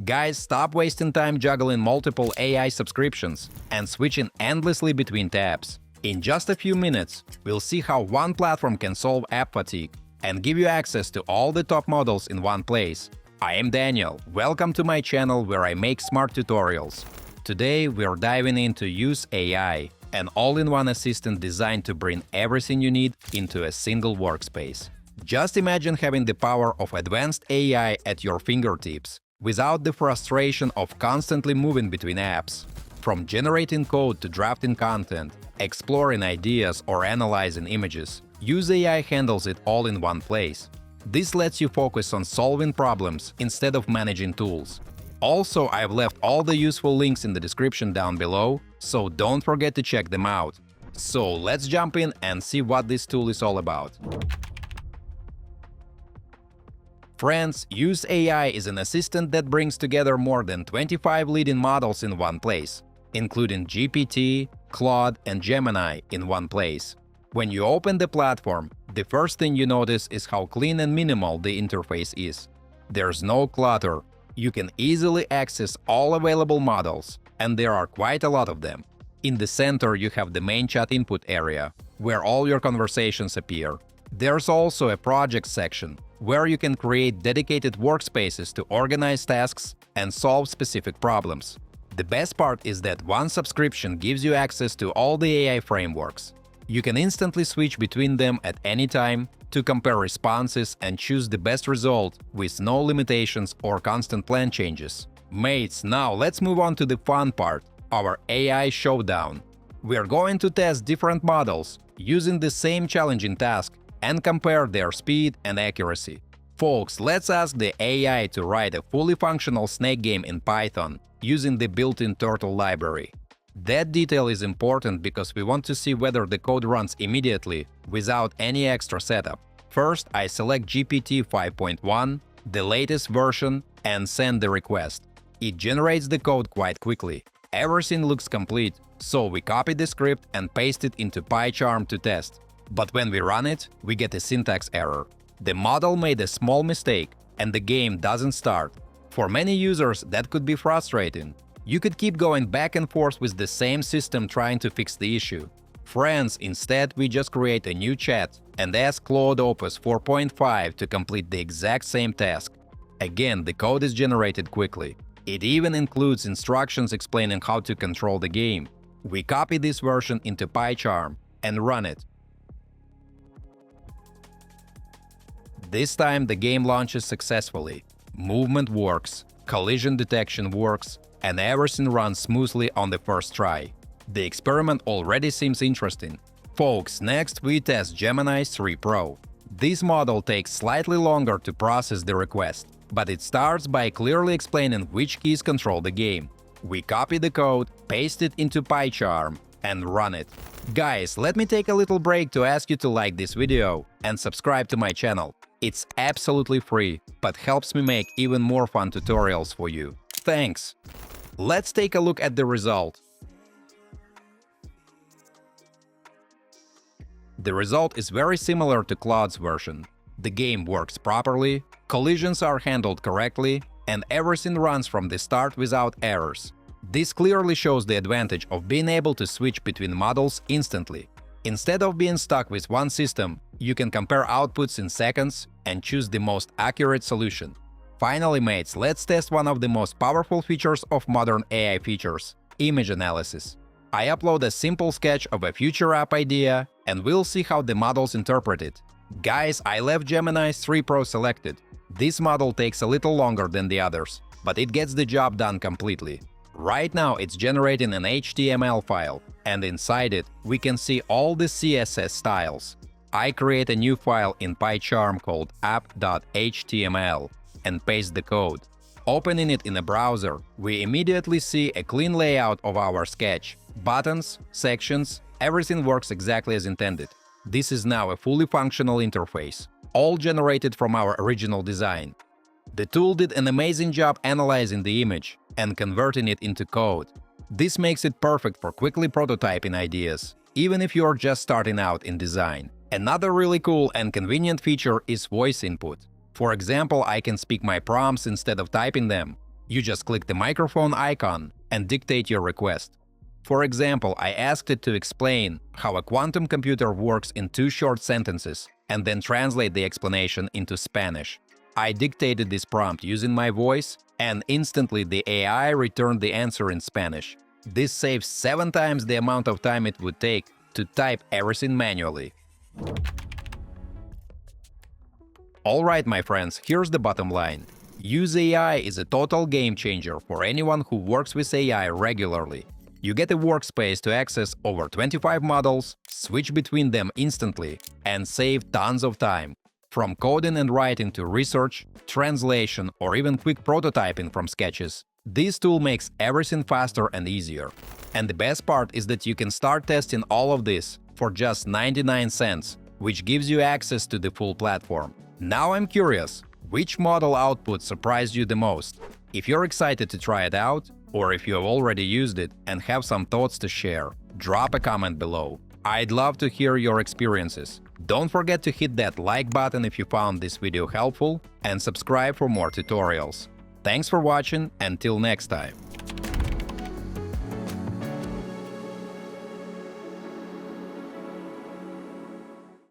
Guys, stop wasting time juggling multiple AI subscriptions and switching endlessly between tabs. In just a few minutes, we'll see how one platform can solve app fatigue and give you access to all the top models in one place. I am Daniel. Welcome to my channel where I make smart tutorials. Today we're diving into Use.AI, an all-in-one assistant designed to bring everything you need into a single workspace. Just imagine having the power of advanced AI at your fingertips, without the frustration of constantly moving between apps. From generating code to drafting content, exploring ideas or analyzing images, Use.AI handles it all in one place. This lets you focus on solving problems instead of managing tools. Also, I've left all the useful links in the description down below, so don't forget to check them out. So let's jump in and see what this tool is all about. Friends, Use.AI is an assistant that brings together more than 25 leading models in one place, including GPT, Claude, and Gemini in one place. When you open the platform, the first thing you notice is how clean and minimal the interface is. There's no clutter. You can easily access all available models, and there are quite a lot of them. In the center, you have the main chat input area, where all your conversations appear. There's also a project section, where you can create dedicated workspaces to organize tasks and solve specific problems. The best part is that one subscription gives you access to all the AI frameworks. You can instantly switch between them at any time to compare responses and choose the best result with no limitations or constant plan changes. Mates, now let's move on to the fun part, our AI showdown. We are going to test different models using the same challenging task and compare their speed and accuracy. Folks, let's ask the AI to write a fully functional snake game in Python using the built-in turtle library. That detail is important because we want to see whether the code runs immediately without any extra setup. First, I select GPT 5.1, the latest version, and send the request. It generates the code quite quickly. Everything looks complete, so we copy the script and paste it into PyCharm to test. But when we run it, we get a syntax error. The model made a small mistake, and the game doesn't start. For many users, that could be frustrating. You could keep going back and forth with the same system trying to fix the issue. Friends, instead we just create a new chat and ask Claude Opus 4.5 to complete the exact same task. Again, the code is generated quickly. It even includes instructions explaining how to control the game. We copy this version into PyCharm and run it. This time the game launches successfully. Movement works, collision detection works, and everything runs smoothly on the first try. The experiment already seems interesting. Folks, next we test Gemini 3 Pro. This model takes slightly longer to process the request, but it starts by clearly explaining which keys control the game. We copy the code, paste it into PyCharm, and run it. Guys, let me take a little break to ask you to like this video and subscribe to my channel. It's absolutely free, but helps me make even more fun tutorials for you. Thanks! Let's take a look at the result. The result is very similar to Claude's version. The game works properly, collisions are handled correctly, and everything runs from the start without errors. This clearly shows the advantage of being able to switch between models instantly. Instead of being stuck with one system, you can compare outputs in seconds and choose the most accurate solution. Finally, mates, let's test one of the most powerful features of modern AI features – image analysis. I upload a simple sketch of a future app idea, and we'll see how the models interpret it. Guys, I left Gemini 3 Pro selected. This model takes a little longer than the others, but it gets the job done completely. Right now it's generating an HTML file, and inside it we can see all the CSS styles. I create a new file in PyCharm called app.html and paste the code. Opening it in a browser, we immediately see a clean layout of our sketch. Buttons, sections, everything works exactly as intended. This is now a fully functional interface, all generated from our original design. The tool did an amazing job analyzing the image and converting it into code. This makes it perfect for quickly prototyping ideas, even if you're just starting out in design. Another really cool and convenient feature is voice input. For example, I can speak my prompts instead of typing them. You just click the microphone icon and dictate your request. For example, I asked it to explain how a quantum computer works in 2 short sentences and then translate the explanation into Spanish. I dictated this prompt using my voice, and instantly the AI returned the answer in Spanish. This saves 7 times the amount of time it would take to type everything manually. Alright, my friends, here's the bottom line. Use.AI is a total game changer for anyone who works with AI regularly. You get a workspace to access over 25 models, switch between them instantly, and save tons of time. From coding and writing to research, translation, or even quick prototyping from sketches, this tool makes everything faster and easier. And the best part is that you can start testing all of this for just 99 cents, which gives you access to the full platform. Now I'm curious, which model output surprised you the most? If you're excited to try it out, or if you have already used it and have some thoughts to share, drop a comment below. I'd love to hear your experiences. Don't forget to hit that like button if you found this video helpful, and subscribe for more tutorials. Thanks for watching, until next time.